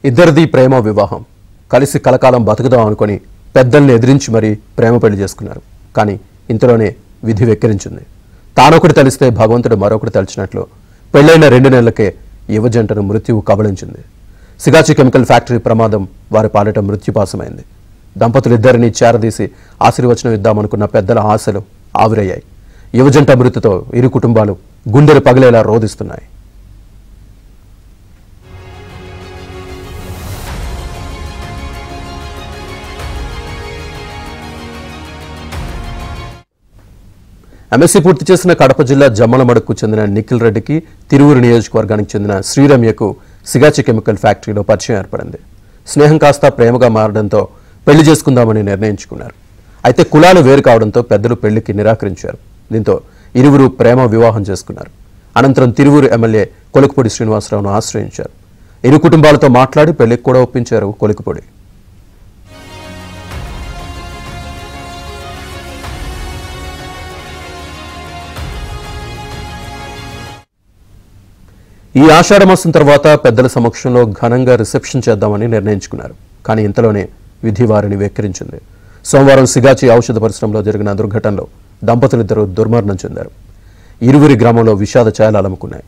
ఇద్దరిది ప్రేమ వివాహం. కలిసి కలకాలం బతుకుదాం అనుకుని పెద్దల్ని ఎదిరించి మరీ ప్రేమ పెళ్లి చేసుకున్నారు. కానీ ఇంతలోనే విధి వెక్కిరించింది. తానొకటి తలిస్తే భగవంతుడు మరొకటి తలిచినట్లు పెళ్లైన 2 నెలలకే యువజంటను మృత్యువు కబళించింది. సిగాచి కెమికల్ ఫ్యాక్టరీ ప్రమాదం వారి పాలిట మృత్యుపాసమైంది. దంపతులిద్దరినీ చేరదీసి ఆశీర్వచనం ఇద్దామనుకున్న పెద్దల ఆశలు ఆవిరయ్యాయి. యువజంట మృతితో ఇరు కుటుంబాలు గుండెలు పగిలేలా రోధిస్తున్నాయి. ఎంఎస్సీ పూర్తి చేసిన కడప జిల్లా జమ్మలమడుకు చెందిన నిఖిల్ రెడ్డికి తిరువురు నియోజకవర్గానికి చెందిన శ్రీరమ్యకు సిగాచి కెమికల్ ఫ్యాక్టరీలో పరిచయం ఏర్పడింది. స్నేహం కాస్త ప్రేమగా మారడంతో పెళ్లి చేసుకుందామని నిర్ణయించుకున్నారు. అయితే కులాలు వేరు కావడంతో పెద్దలు పెళ్లికి నిరాకరించారు. దీంతో ఇరువురు ప్రేమ వివాహం చేసుకున్నారు. అనంతరం తిరువురు ఎమ్మెల్యే కొలుకుపూడి శ్రీనివాసరావును ఆశ్రయించారు. ఇరు కుటుంబాలతో మాట్లాడి పెళ్లికి కూడా ఒప్పించారు కొలుకుపూడి. ఈ ఆషాఢ మాసం తర్వాత పెద్దల సమక్షంలో ఘనంగా రిసెప్షన్ చేద్దామని నిర్ణయించుకున్నారు. కానీ ఇంతలోనే విధి వారిని వెక్కిరించింది. సోమవారం సిగాచి ఔషధ పరిశ్రమలో జరిగిన దుర్ఘటనలో దంపతులిద్దరూ దుర్మరణం చెందారు. ఇరువురి గ్రామంలో విషాద ఛాయలు అలముకున్నాయి.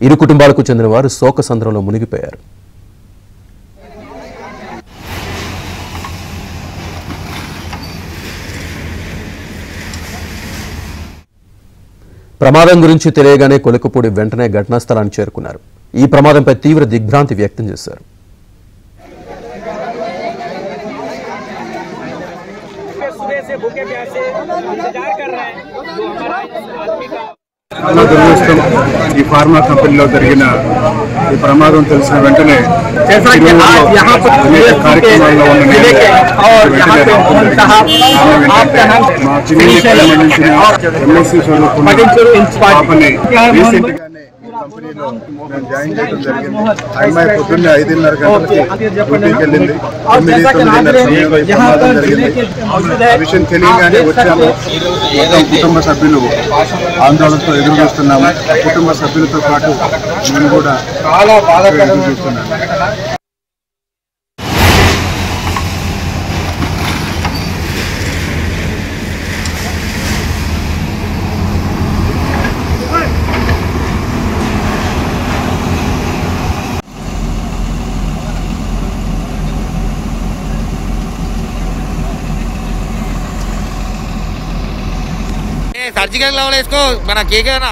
ఇరు కుటుంబాలకు చెందిన వారు శోక సంద్రంలో మునిగిపోయారు. ప్రమాదం గురించి తెలియగానే కొలుకుపూడి వెంటనే ఘటనా స్థలానికి చేరుకున్నారు. ఈ ప్రమాదంపై తీవ్ర దిగ్భ్రాంతి వ్యక్తం చేశారు. ఈ ఫార్మా కంపెనీలో జరిగిన ఈ ప్రమాదం తెలిసిన వెంటనే కార్యక్రమాల్లో కంపెనీలో నేను జాయిన్ చేయడం జరిగింది. అమ్మాయి పొద్దున్నే 5:30 గంటలకి డ్యూటీకి వెళ్ళింది. 9-9:30 సమయంలో ఈ ప్రమాదం జరిగింది. ఆ విషయం తెలియగానే వచ్చాము. మొత్తం కుటుంబ సభ్యులు ఆందోళనతో ఎదురు చూస్తున్నాము. కుటుంబ సభ్యులతో పాటు నేను కూడా చాలా బాగా ఎదురు చూస్తున్నాను. सर्जिकल लेवल इसको बना के ना